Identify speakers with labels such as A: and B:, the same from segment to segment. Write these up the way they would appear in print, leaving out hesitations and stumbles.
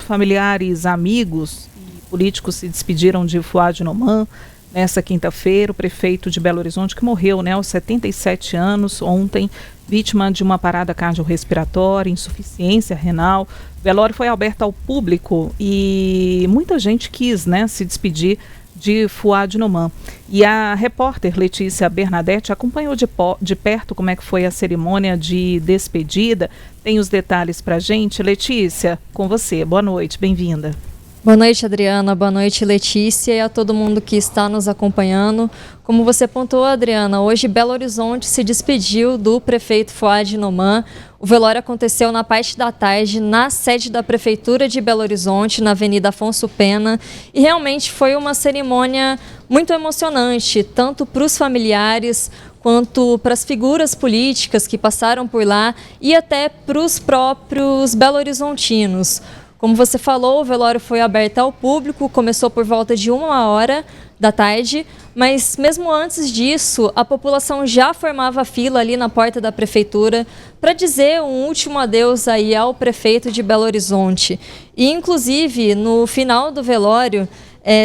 A: familiares, amigos e políticos se despediram de Fouad Noman nessa quinta-feira. O prefeito de Belo Horizonte, que morreu, aos 77 anos, ontem, vítima de uma parada cardiorrespiratória, insuficiência renal. O velório foi aberto ao público e muita gente quis, se despedir de Fouad Noman. E a repórter Letícia Bernadette acompanhou de perto como é que foi a cerimônia de despedida. Tem os detalhes para a gente. Letícia, com você. Boa noite, bem-vinda.
B: Boa noite, Adriana. Boa noite, Letícia, e a todo mundo que está nos acompanhando. Como você pontuou, Adriana, hoje Belo Horizonte se despediu do prefeito Fouad Noman. O velório aconteceu na parte da tarde, na sede da Prefeitura de Belo Horizonte, na Avenida Afonso Pena, e realmente foi uma cerimônia muito emocionante, tanto para os familiares quanto para as figuras políticas que passaram por lá e até para os próprios belo-horizontinos. Como você falou, o velório foi aberto ao público, começou por volta de 1h da tarde, mas mesmo antes disso, a população já formava fila ali na porta da prefeitura para dizer um último adeus aí ao prefeito de Belo Horizonte. E, inclusive, no final do velório,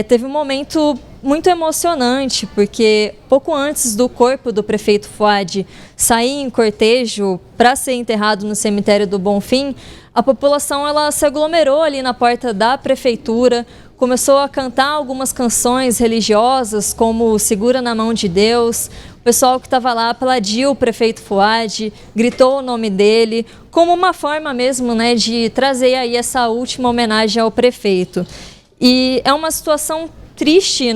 B: teve um momento muito emocionante, porque pouco antes do corpo do prefeito Fouad sair em cortejo para ser enterrado no cemitério do Bonfim, a população ela se aglomerou ali na porta da prefeitura, começou a cantar algumas canções religiosas, como Segura na Mão de Deus. O pessoal que estava lá aplaudiu o prefeito Fouad, gritou o nome dele, como uma forma mesmo, de trazer aí essa última homenagem ao prefeito. E é uma situação triste,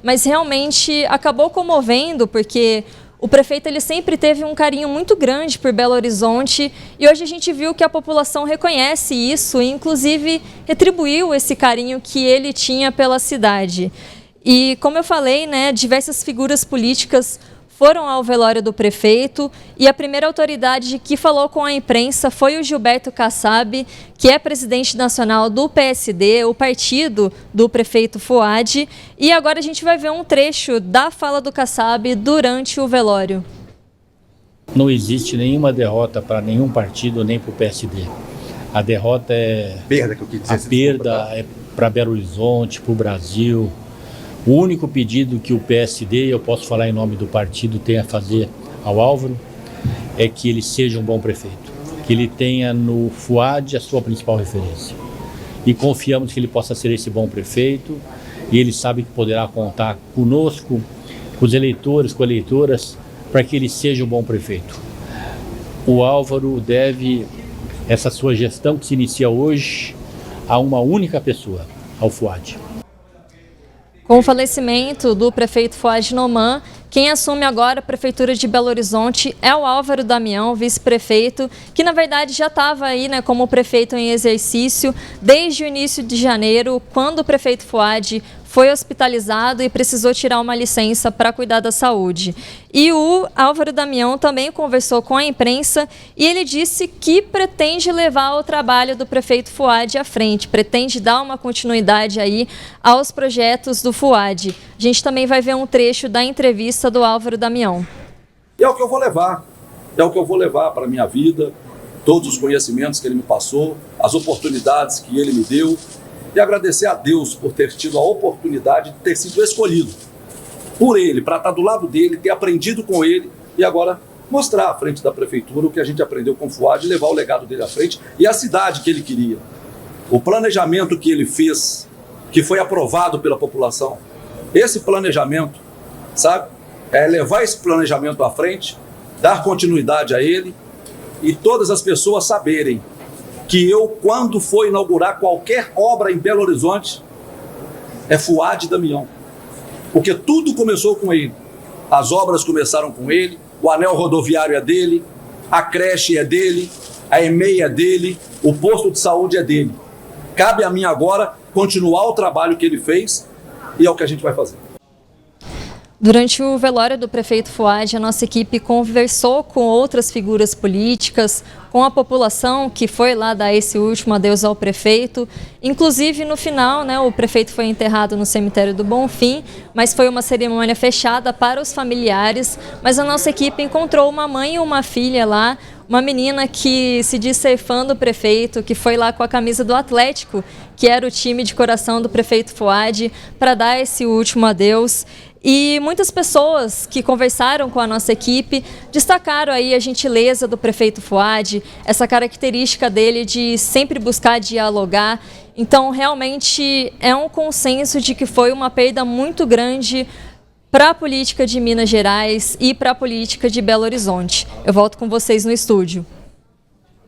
B: mas realmente acabou comovendo, porque o prefeito ele sempre teve um carinho muito grande por Belo Horizonte e hoje a gente viu que a população reconhece isso e, inclusive, retribuiu esse carinho que ele tinha pela cidade. E, como eu falei, diversas figuras políticas foram ao velório do prefeito e a primeira autoridade que falou com a imprensa foi o Gilberto Kassab, que é presidente nacional do PSD, o partido do prefeito Fouad. E agora a gente vai ver um trecho da fala do Kassab durante o velório.
C: Não existe nenhuma derrota para nenhum partido, nem para o PSD. A derrota é a perda é para Belo Horizonte, para o Brasil. O único pedido que o PSD, eu posso falar em nome do partido, tem a fazer ao Álvaro, é que ele seja um bom prefeito, que ele tenha no Fouad a sua principal referência. E confiamos que ele possa ser esse bom prefeito, e ele sabe que poderá contar conosco, com os eleitores, com eleitoras, para que ele seja um bom prefeito. O Álvaro deve essa sua gestão que se inicia hoje a uma única pessoa, ao Fouad.
B: Com o falecimento do prefeito Fouad Noman, quem assume agora a Prefeitura de Belo Horizonte é o Álvaro Damião, vice-prefeito, que na verdade já estava aí como prefeito em exercício desde o início de janeiro, quando o prefeito Fouad foi hospitalizado e precisou tirar uma licença para cuidar da saúde. E o Álvaro Damião também conversou com a imprensa e ele disse que pretende levar o trabalho do prefeito Fouad à frente, pretende dar uma continuidade aí aos projetos do Fouad. A gente também vai ver um trecho da entrevista do Álvaro Damião.
D: E é o que eu vou levar para a minha vida, todos os conhecimentos que ele me passou, as oportunidades que ele me deu, e agradecer a Deus por ter tido a oportunidade de ter sido escolhido por ele, para estar do lado dele, ter aprendido com ele e agora mostrar à frente da prefeitura o que a gente aprendeu com o Fouad, levar o legado dele à frente e a cidade que ele queria. O planejamento que ele fez, que foi aprovado pela população, esse planejamento, é levar esse planejamento à frente, dar continuidade a ele e todas as pessoas saberem que eu, quando for inaugurar qualquer obra em Belo Horizonte, é Fouad Damião. Porque tudo começou com ele. As obras começaram com ele, o anel rodoviário é dele, a creche é dele, a EMEI é dele, o posto de saúde é dele. Cabe a mim agora continuar o trabalho que ele fez e é o que a gente vai fazer.
B: Durante o velório do prefeito Fouad, a nossa equipe conversou com outras figuras políticas, com a população que foi lá dar esse último adeus ao prefeito. Inclusive, no final, o prefeito foi enterrado no cemitério do Bonfim, mas foi uma cerimônia fechada para os familiares. Mas a nossa equipe encontrou uma mãe e uma filha lá, uma menina que se diz ser fã do prefeito, que foi lá com a camisa do Atlético, que era o time de coração do prefeito Fouad, para dar esse último adeus. E muitas pessoas que conversaram com a nossa equipe destacaram aí a gentileza do prefeito Fouad, essa característica dele de sempre buscar dialogar. Então, realmente é um consenso de que foi uma perda muito grande para a política de Minas Gerais e para a política de Belo Horizonte. Eu volto com vocês no estúdio.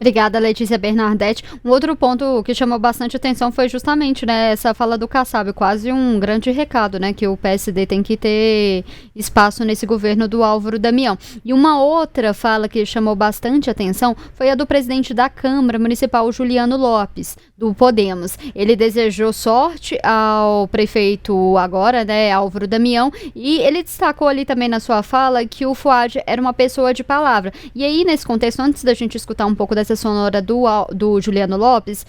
E: Obrigada, Letícia Bernardetti. Um outro ponto que chamou bastante atenção foi justamente, né, essa fala do Kassab, quase um grande recado, né, que o PSD tem que ter espaço nesse governo do Álvaro Damião. E uma outra fala que chamou bastante atenção foi a do presidente da Câmara Municipal, Juliano Lopes, do Podemos. Ele desejou sorte ao prefeito agora, né, Álvaro Damião, e ele destacou ali também na sua fala que o Fouad era uma pessoa de palavra. E aí, nesse contexto, antes da gente escutar um pouco dessa sonora do Juliano Lopes,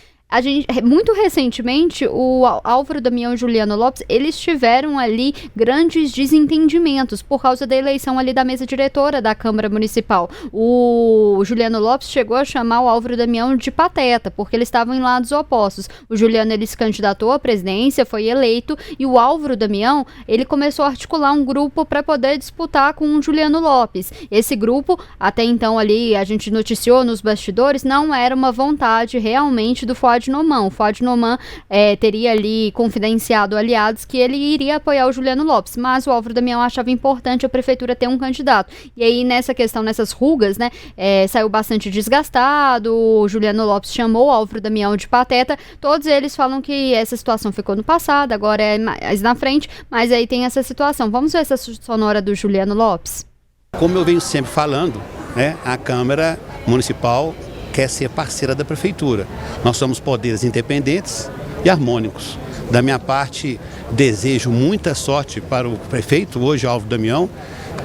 E: muito recentemente, o Álvaro Damião e Juliano Lopes, eles tiveram ali grandes desentendimentos por causa da eleição ali da mesa diretora da Câmara Municipal. O Juliano Lopes chegou a chamar o Álvaro Damião de pateta, porque eles estavam em lados opostos. O Juliano, ele se candidatou à presidência, foi eleito, e o Álvaro Damião, ele começou a articular um grupo para poder disputar com o Juliano Lopes. Esse grupo, até então ali, a gente noticiou nos bastidores, não era uma vontade realmente do Fouad Noman. O Fouad Noman teria ali confidenciado aliados que ele iria apoiar o Juliano Lopes, mas o Álvaro Damião achava importante a prefeitura ter um candidato. E aí, nessa questão, nessas rugas, né, saiu bastante desgastado, o Juliano Lopes chamou o Álvaro Damião de pateta. Todos eles falam que essa situação ficou no passado, agora é mais na frente, mas aí tem essa situação. Vamos ver essa sonora do Juliano Lopes?
F: Como eu venho sempre falando, né, a Câmara Municipal quer ser parceira da Prefeitura. Nós somos poderes independentes e harmônicos. Da minha parte, desejo muita sorte para o prefeito, hoje Álvaro Damião,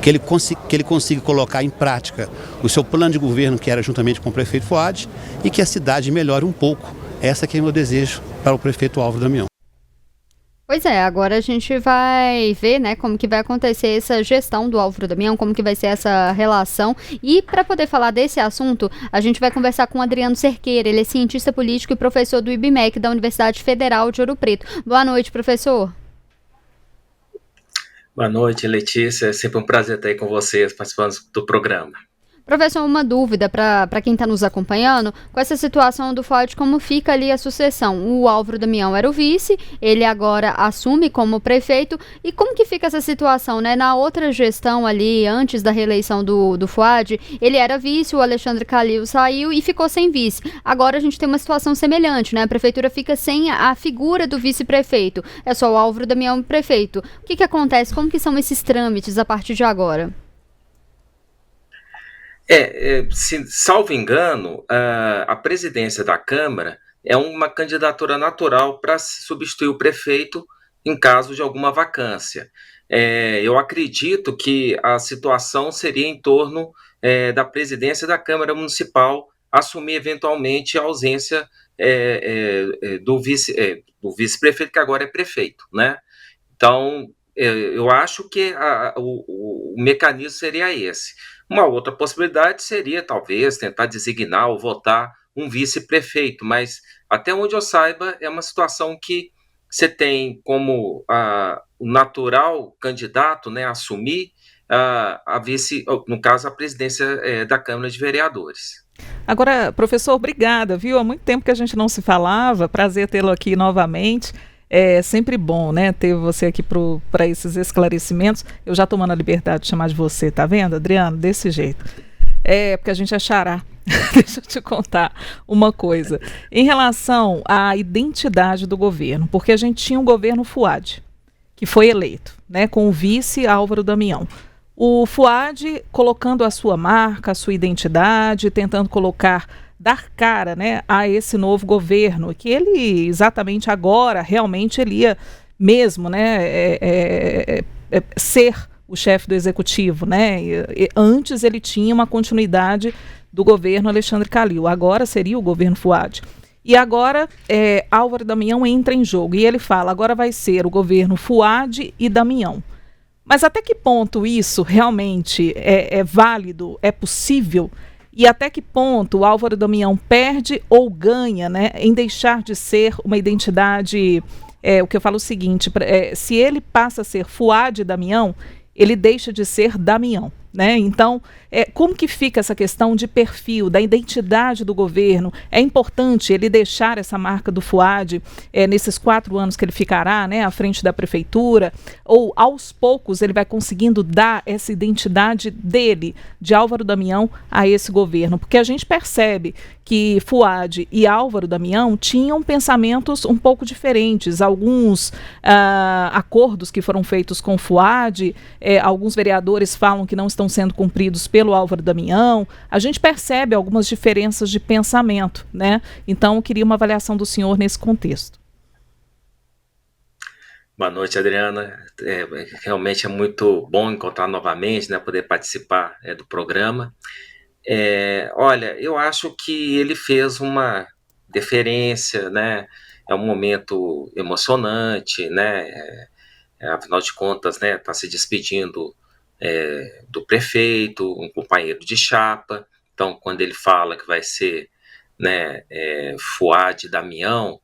F: que ele consiga colocar em prática o seu plano de governo, que era juntamente com o prefeito Fouad, e que a cidade melhore um pouco. Essa que é o meu desejo para o prefeito Álvaro Damião.
E: Pois é, agora a gente vai ver, né, como que vai acontecer essa gestão do Álvaro Damião, como que vai ser essa relação. E para poder falar desse assunto, a gente vai conversar com o Adriano Cerqueira. Ele é cientista político e professor do IBMEC, da Universidade Federal de Ouro Preto. Boa noite, professor.
G: Boa noite, Letícia. É sempre um prazer estar aí com vocês, participando do programa.
E: Professor, uma dúvida para quem está nos acompanhando, com essa situação do Fouad, como fica ali a sucessão? O Álvaro Damião era o vice, ele agora assume como prefeito, e como que fica essa situação, né? Na outra gestão ali, antes da reeleição do Fouad, ele era vice, o Alexandre Calil saiu e ficou sem vice. Agora a gente tem uma situação semelhante, né? A prefeitura fica sem a figura do vice-prefeito, é só o Álvaro Damião prefeito. O que acontece? Como que são esses trâmites a partir de agora?
G: Salvo engano, a presidência da Câmara é uma candidatura natural para substituir o prefeito em caso de alguma vacância. Eu acredito que a situação seria em torno da presidência da Câmara Municipal assumir eventualmente a ausência do vice-prefeito, que agora é prefeito, né? Então, eu acho que o mecanismo seria esse. Uma outra possibilidade seria, talvez, tentar designar ou votar um vice-prefeito, mas até onde eu saiba, é uma situação que você tem como o natural candidato, né, assumir a vice, no caso, a presidência da Câmara de Vereadores.
A: Agora, professor, obrigada, viu? Há muito tempo que a gente não se falava, prazer tê-lo aqui novamente. É sempre bom, né, ter você aqui para esses esclarecimentos. Eu já tomando a liberdade de chamar de você, tá vendo, Adriano? Desse jeito. Porque a gente é xará. Deixa eu te contar uma coisa. Em relação à identidade do governo, porque a gente tinha um governo Fouad, que foi eleito, né, com o vice Álvaro Damião. O Fouad colocando a sua marca, a sua identidade, tentando dar cara, né, a esse novo governo, que ele exatamente agora, realmente ele ia mesmo, né, ser o chefe do executivo, né, e antes ele tinha uma continuidade do governo Alexandre Calil, agora seria o governo Fouad. E agora Álvaro Damião entra em jogo e ele fala, agora vai ser o governo Fouad e Damião. Mas até que ponto isso realmente é válido, é possível? e até que ponto o Álvaro Damião perde ou ganha, né, em deixar de ser uma identidade, o que eu falo é o seguinte, se ele passa a ser Fuad Damião, ele deixa de ser Damião, né? Então, como que fica essa questão de perfil, da identidade do governo? É importante ele deixar essa marca do Fuad nesses 4 anos que ele ficará, né, à frente da prefeitura? Ou, aos poucos, ele vai conseguindo dar essa identidade dele, de Álvaro Damião, a esse governo? Porque a gente percebe que Fuad e Álvaro Damião tinham pensamentos um pouco diferentes. Alguns acordos que foram feitos com Fuad, alguns vereadores falam que não estão sendo cumpridos pelo Álvaro Damião. A gente percebe algumas diferenças de pensamento, né? Então, eu queria uma avaliação do senhor nesse contexto.
G: Boa noite, Adriana. Realmente é muito bom encontrar novamente, né, poder participar do programa. Olha, eu acho que ele fez uma deferência, né? É um momento emocionante, né? Afinal de contas, né, está se despedindo do prefeito, um companheiro de chapa. Então, quando ele fala que vai ser, né, Fuad Damião,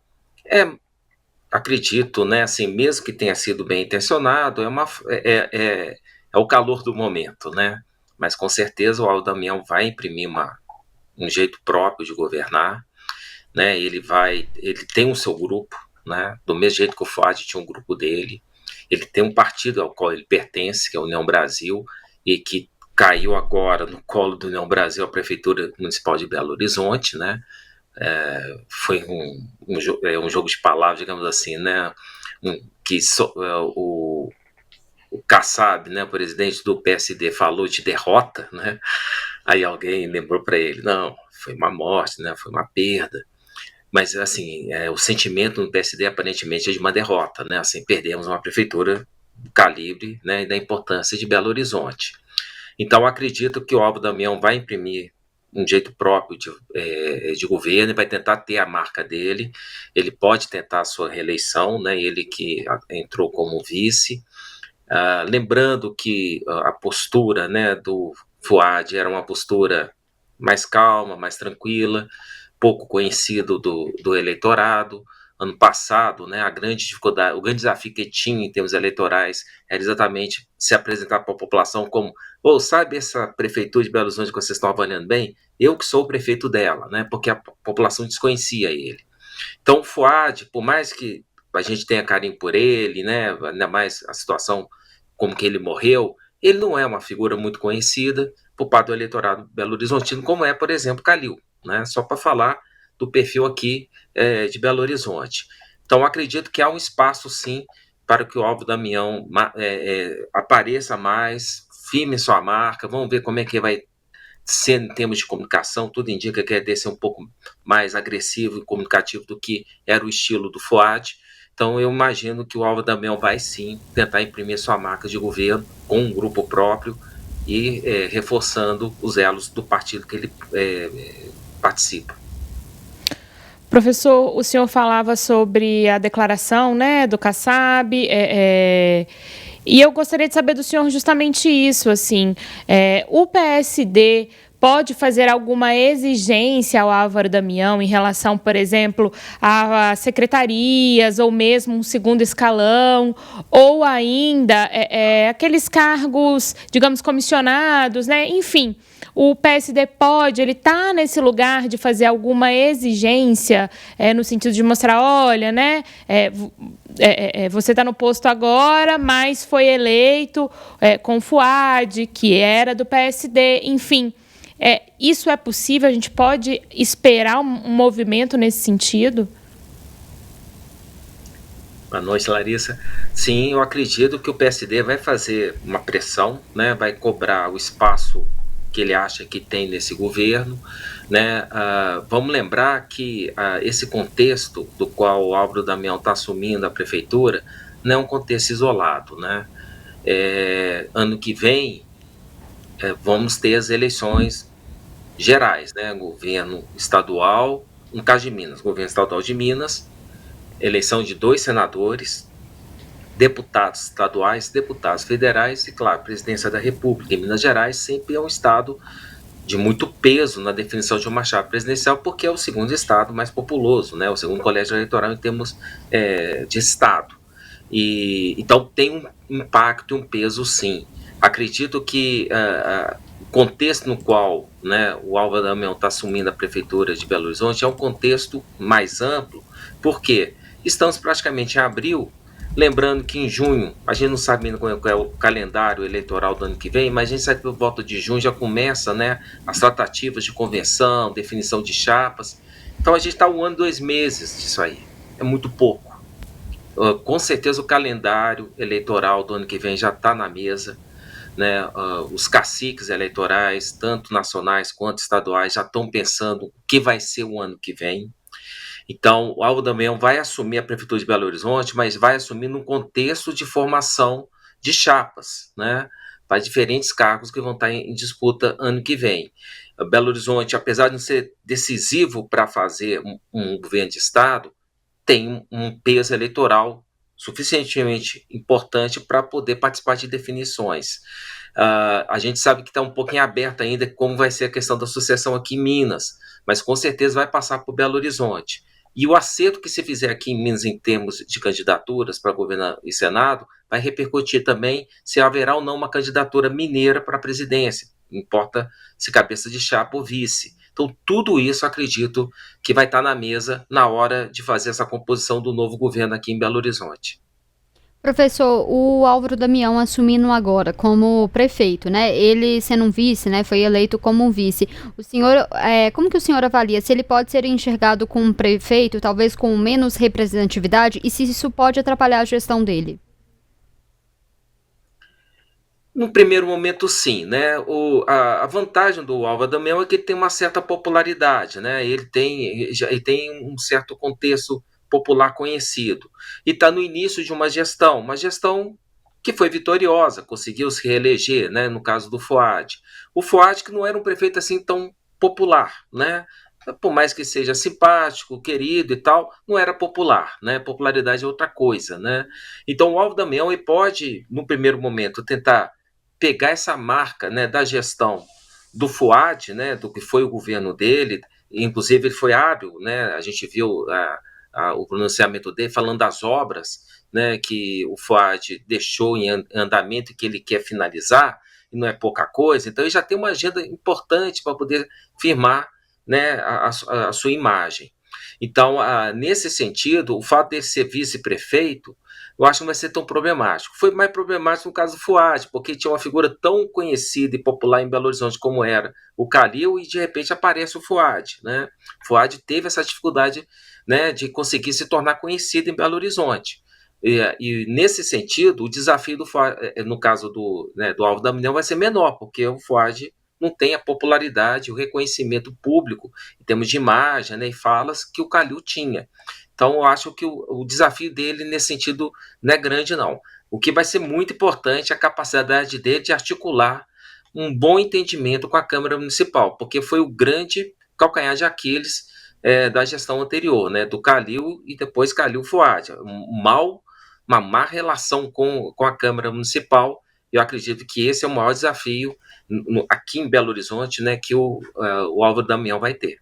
G: acredito, né, assim, mesmo que tenha sido bem intencionado, é o calor do momento, né? Mas com certeza o Álvaro Damião vai imprimir um jeito próprio de governar, né? Ele tem o seu grupo, né? Do mesmo jeito que o Fuad tinha um grupo dele. Ele tem um partido ao qual ele pertence, que é a União Brasil, e que caiu agora no colo da União Brasil a Prefeitura Municipal de Belo Horizonte, né? Foi um jogo de palavras, digamos assim, né? O Kassab, né, o presidente do PSD, falou de derrota, né? Aí alguém lembrou para ele, não, foi uma morte, né? Foi uma perda. Mas, assim, o sentimento no PSD aparentemente é de uma derrota, né? Assim, perdemos uma prefeitura do calibre, né, e da importância de Belo Horizonte. Então, acredito que o Álvaro Damião vai imprimir um jeito próprio de governo e vai tentar ter a marca dele. Ele pode tentar a sua reeleição, né? Ele que entrou como vice. Lembrando que a postura, né, do Fuad era uma postura mais calma, mais tranquila, pouco conhecido do eleitorado. Ano passado, né, a grande dificuldade, o grande desafio que tinha em termos eleitorais era exatamente se apresentar para a população como, sabe essa prefeitura de Belo Horizonte que vocês estão avaliando bem? Eu que sou o prefeito dela, né, porque a população desconhecia ele. Então, o Fuad, por mais que a gente tenha carinho por ele, né, ainda mais a situação como que ele morreu, ele não é uma figura muito conhecida por parte do eleitorado belo-horizontino, como é, por exemplo, Calil, né, só para falar do perfil aqui de Belo Horizonte. Então, acredito que há um espaço, sim, para que o Álvaro Damião apareça mais, firme sua marca. Vamos ver como é que vai ser em termos de comunicação. Tudo indica que deve ser um pouco mais agressivo e comunicativo do que era o estilo do Fuad. Então, eu imagino que o Álvaro Damião vai, sim, tentar imprimir sua marca de governo com um grupo próprio e reforçando os elos do partido que ele participa.
H: Professor, o senhor falava sobre a declaração, né, do Kassab, e eu gostaria de saber do senhor justamente isso, assim, o PSD pode fazer alguma exigência ao Álvaro Damião em relação, por exemplo, a secretarias ou mesmo um segundo escalão, ou ainda aqueles cargos, digamos, comissionados, né? Enfim, o PSD ele está nesse lugar de fazer alguma exigência no sentido de mostrar, olha, né? Você está no posto agora, mas foi eleito com o Fuad, que era do PSD, enfim. Isso é possível? A gente pode esperar um movimento nesse sentido?
G: Boa noite, Larissa. Sim, eu acredito que o PSD vai fazer uma pressão, né? Vai cobrar o espaço que ele acha que tem nesse governo, né? Vamos lembrar que esse contexto do qual o Álvaro Damião está assumindo a prefeitura não é um contexto isolado, né? Ano que vem vamos ter as eleições gerais, né? Governo estadual, no caso de Minas, governo estadual de Minas, eleição de 2 senadores, deputados estaduais, deputados federais e, claro, presidência da República. Em Minas Gerais sempre é um estado de muito peso na definição de uma chapa presidencial, porque é o segundo estado mais populoso, né? O segundo colégio eleitoral em termos de estado. E então tem um impacto e um peso, sim. Acredito que o contexto no qual, né, o Álvaro Damião está assumindo a prefeitura de Belo Horizonte é um contexto mais amplo, porque estamos praticamente em abril. Lembrando que em junho, a gente não sabe ainda qual é o calendário eleitoral do ano que vem, mas a gente sabe que por volta de junho já começa, né, as tratativas de convenção, definição de chapas. Então a gente está 1 ano e 2 meses disso aí. É muito pouco. Com certeza o calendário eleitoral do ano que vem já está na mesa, né? Os caciques eleitorais, tanto nacionais quanto estaduais, já estão pensando o que vai ser o ano que vem. Então, o Álvaro Damião vai assumir a Prefeitura de Belo Horizonte, mas vai assumir num contexto de formação de chapas, né, para diferentes cargos que vão estar em disputa ano que vem. Belo Horizonte, apesar de não ser decisivo para fazer um governo de Estado, tem um peso eleitoral suficientemente importante para poder participar de definições. A gente sabe que está um pouquinho aberto ainda como vai ser a questão da sucessão aqui em Minas, mas com certeza vai passar por Belo Horizonte. E o acerto que se fizer aqui em Minas em termos de candidaturas para governo e Senado vai repercutir também se haverá ou não uma candidatura mineira para a presidência, não importa se cabeça de chapa ou vice. Então, tudo isso acredito que vai estar na mesa na hora de fazer essa composição do novo governo aqui em Belo Horizonte.
E: Professor, o Álvaro Damião assumindo agora como prefeito, né? Ele sendo um vice, né? Foi eleito como um vice. O senhor, como que o senhor avalia se ele pode ser enxergado como um prefeito, talvez com menos representatividade, e se isso pode atrapalhar a gestão dele?
G: No primeiro momento, sim, né? A vantagem do Álvaro Damião é que ele tem uma certa popularidade, né? Ele tem um certo contexto popular conhecido. E está no início de uma gestão que foi vitoriosa, conseguiu se reeleger, né? No caso do Fuad. O Fuad que não era um prefeito assim tão popular, né? Por mais que seja simpático, querido e tal, não era popular, né? Popularidade é outra coisa, né? Então o Álvaro Damião ele pode, no primeiro momento, tentar pegar essa marca, né, da gestão do Fuad, né, do que foi o governo dele, inclusive ele foi hábil, né, a gente viu o pronunciamento dele falando das obras, né, que o Fuad deixou em andamento e que ele quer finalizar, e não é pouca coisa, então ele já tem uma agenda importante para poder firmar, né, a sua imagem. Então, nesse sentido, o fato de ele ser vice-prefeito, eu acho que não vai ser tão problemático. Foi mais problemático no caso do Fuad, porque tinha uma figura tão conhecida e popular em Belo Horizonte como era o Calil, e de repente aparece o Fuad, né? O Fuad teve essa dificuldade, né, de conseguir se tornar conhecido em Belo Horizonte. E nesse sentido, o desafio do Fuad, no caso do Álvaro Damião, vai ser menor, porque o Fuad não tem a popularidade, o reconhecimento público, em termos de imagem, né, e falas, que o Calil tinha. Então, eu acho que o desafio dele, nesse sentido, não é grande, não. O que vai ser muito importante é a capacidade dele de articular um bom entendimento com a Câmara Municipal, porque foi o grande calcanhar de Aquiles da gestão anterior, né, do Calil e depois Calil Fuad. Uma má relação com a Câmara Municipal. Eu acredito que esse é o maior desafio aqui em Belo Horizonte, né, que o Álvaro Damião vai ter.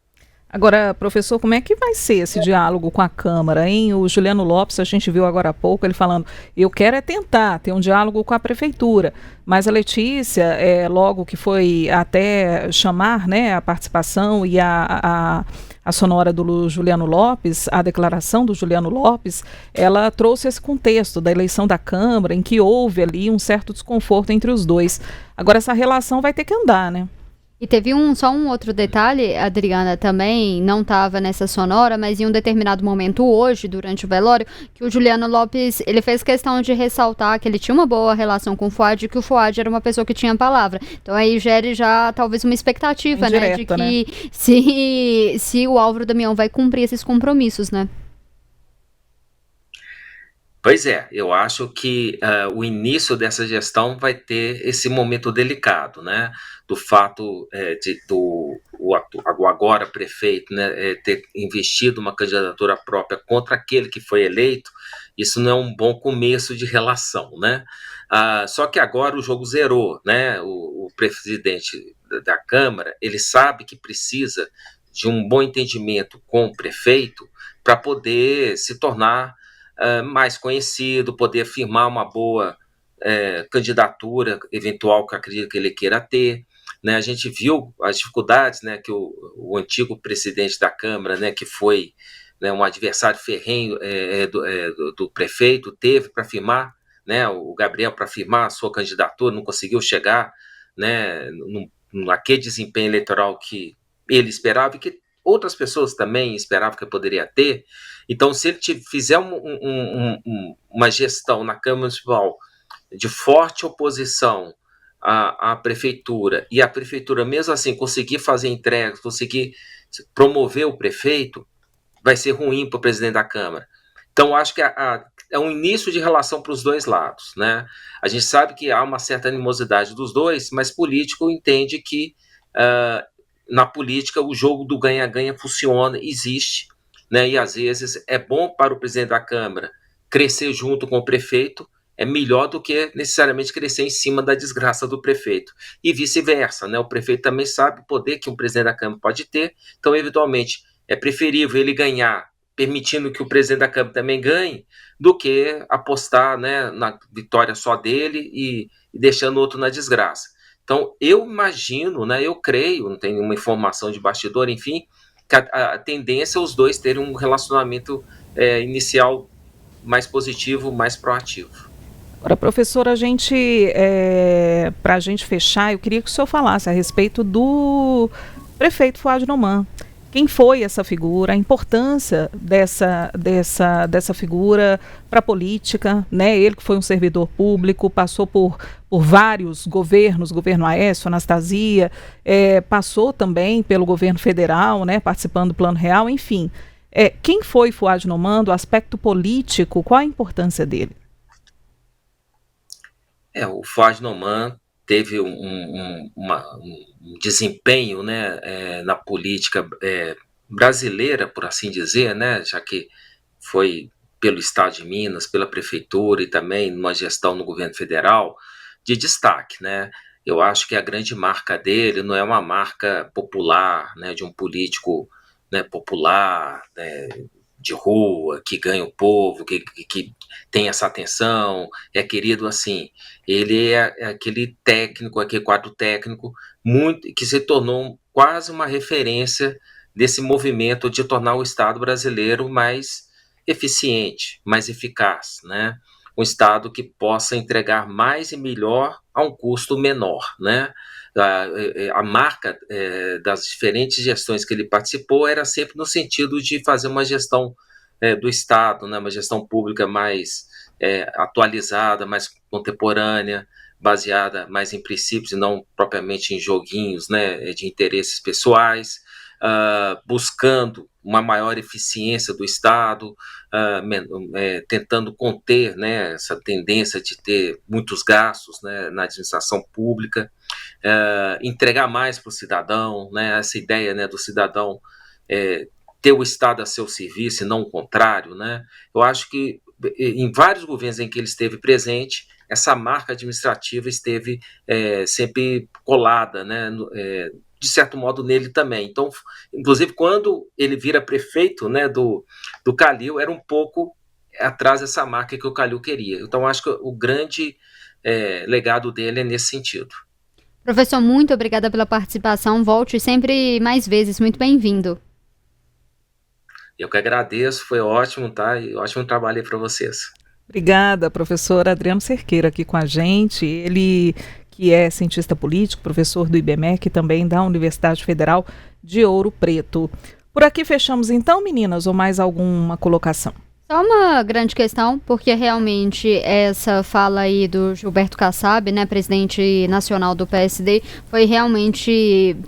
A: Agora, professor, como é que vai ser esse diálogo com a Câmara, hein? O Juliano Lopes, a gente viu agora há pouco, ele falando, eu quero tentar ter um diálogo com a Prefeitura, mas a Letícia, logo que foi até chamar, né, a participação e a sonora do Juliano Lopes, a declaração do Juliano Lopes, ela trouxe esse contexto da eleição da Câmara, em que houve ali um certo desconforto entre os dois. Agora, essa relação vai ter que andar, né?
E: E teve só um outro detalhe, a Adriana também não estava nessa sonora, mas em um determinado momento hoje, durante o velório, que o Juliano Lopes, ele fez questão de ressaltar que ele tinha uma boa relação com o Fuad e que o Fuad era uma pessoa que tinha palavra. Então aí gere já talvez uma expectativa, né, de que se o Álvaro Damião vai cumprir esses compromissos, né?
G: Pois é, eu acho que o início dessa gestão vai ter esse momento delicado, né? Do fato o agora prefeito, né, ter investido uma candidatura própria contra aquele que foi eleito. Isso não é um bom começo de relação, né? Só que agora o jogo zerou, né? O presidente da Câmara, ele sabe que precisa de um bom entendimento com o prefeito para poder se tornar mais conhecido, poder firmar uma boa candidatura eventual que eu acredito que ele queira ter. Né? A gente viu as dificuldades, né, que o antigo presidente da Câmara, né, que foi, né, um adversário ferrenho do prefeito, teve para firmar, né, o Gabriel, para firmar a sua candidatura, não conseguiu chegar, né, naquele desempenho eleitoral que ele esperava e que outras pessoas também esperavam que poderia ter. Então, se ele fizer uma gestão na Câmara Municipal de forte oposição à prefeitura, e a prefeitura mesmo assim conseguir fazer entregas, conseguir promover o prefeito, vai ser ruim para o presidente da Câmara. Então, acho que é um início de relação para os dois lados, né? A gente sabe que há uma certa animosidade dos dois, mas político entende que na política o jogo do ganha-ganha funciona, existe, né? E às vezes é bom para o presidente da Câmara crescer junto com o prefeito, é melhor do que necessariamente crescer em cima da desgraça do prefeito. E vice-versa, né? O prefeito também sabe o poder que um presidente da Câmara pode ter, então, eventualmente, é preferível ele ganhar, permitindo que o presidente da Câmara também ganhe, do que apostar, né, na vitória só dele e deixando o outro na desgraça. Então, eu imagino, né, eu creio, não tenho nenhuma informação de bastidor, enfim, que a tendência é os dois terem um relacionamento inicial mais positivo, mais proativo.
A: Agora, professor, para a gente fechar, eu queria que o senhor falasse a respeito do prefeito Fuad Noman. Quem foi essa figura, a importância dessa figura para a política, né? Ele que foi um servidor público, passou por vários governos, governo Aécio, Anastasia, passou também pelo governo federal, né? Participando do Plano Real, enfim. Quem foi Fuad Noman, do aspecto político, qual a importância dele?
G: O Fuad Noman teve um desempenho, né, na política brasileira, por assim dizer, né, já que foi pelo Estado de Minas, pela Prefeitura e também numa gestão no governo federal, de destaque, né? Eu acho que a grande marca dele não é uma marca popular, né, de um político, né, popular, né, de rua, que ganha o povo, que tem essa atenção, é querido assim. Ele é aquele técnico, aquele quadro técnico, que se tornou quase uma referência desse movimento de tornar o Estado brasileiro mais eficiente, mais eficaz, né? Um Estado que possa entregar mais e melhor a um custo menor, né? A marca das diferentes gestões que ele participou era sempre no sentido de fazer uma gestão do Estado, né, uma gestão pública mais atualizada, mais contemporânea, baseada mais em princípios e não propriamente em joguinhos, né, de interesses pessoais, buscando uma maior eficiência do Estado, tentando conter, né, essa tendência de ter muitos gastos, né, na administração pública, entregar mais para o cidadão, né, essa ideia, né, do cidadão ter o Estado a seu serviço e não o contrário, né? Eu acho que em vários governos em que ele esteve presente, essa marca administrativa esteve sempre colada, né, de certo modo nele também. Então, inclusive, quando ele vira prefeito, né, do Calil, era um pouco atrás dessa marca que o Calil queria. Então, acho que o grande legado dele é nesse sentido.
E: Professor, muito obrigada pela participação. Volte sempre mais vezes. Muito bem-vindo.
G: Eu que agradeço, foi ótimo, tá? E ótimo trabalho aí para vocês.
A: Obrigada, professor Adriano Cerqueira aqui com a gente. Ele que é cientista político, professor do IBMEC e também da Universidade Federal de Ouro Preto. Por aqui fechamos então, meninas, ou mais alguma colocação?
E: Só uma grande questão, porque realmente essa fala aí do Gilberto Kassab, né, presidente nacional do PSD,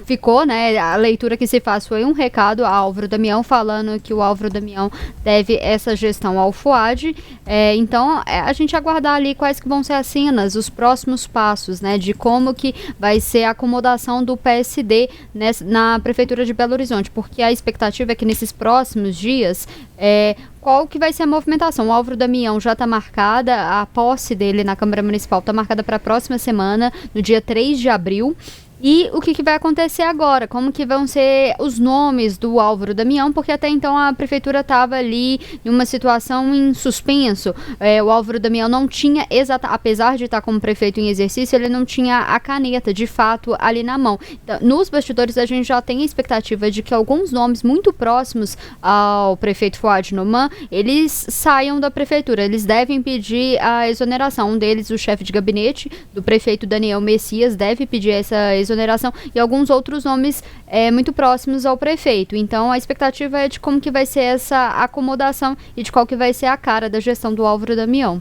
E: ficou, né, a leitura que se faz foi um recado a Álvaro Damião, falando que o Álvaro Damião deve essa gestão ao Fuad. Então, a gente aguardar ali quais que vão ser as cenas, os próximos passos, né, de como que vai ser a acomodação do PSD na Prefeitura de Belo Horizonte, porque a expectativa é que nesses próximos dias, qual que vai ser a movimentação? O Álvaro Damião já está marcada, a posse dele na Câmara Municipal está marcada para a próxima semana, no dia 3 de abril. E o que vai acontecer agora? Como que vão ser os nomes do Álvaro Damião? Porque até então a prefeitura estava ali em uma situação em suspenso. O Álvaro Damião não tinha, apesar de estar como prefeito em exercício, ele não tinha a caneta, de fato, ali na mão. Então, nos bastidores, a gente já tem a expectativa de que alguns nomes muito próximos ao prefeito Fouad Noman, eles saiam da prefeitura. Eles devem pedir a exoneração. Um deles, o chefe de gabinete do prefeito Daniel Messias, deve pedir essa exoneração, e alguns outros nomes muito próximos ao prefeito. Então a expectativa é de como que vai ser essa acomodação e de qual que vai ser a cara da gestão do Álvaro Damião.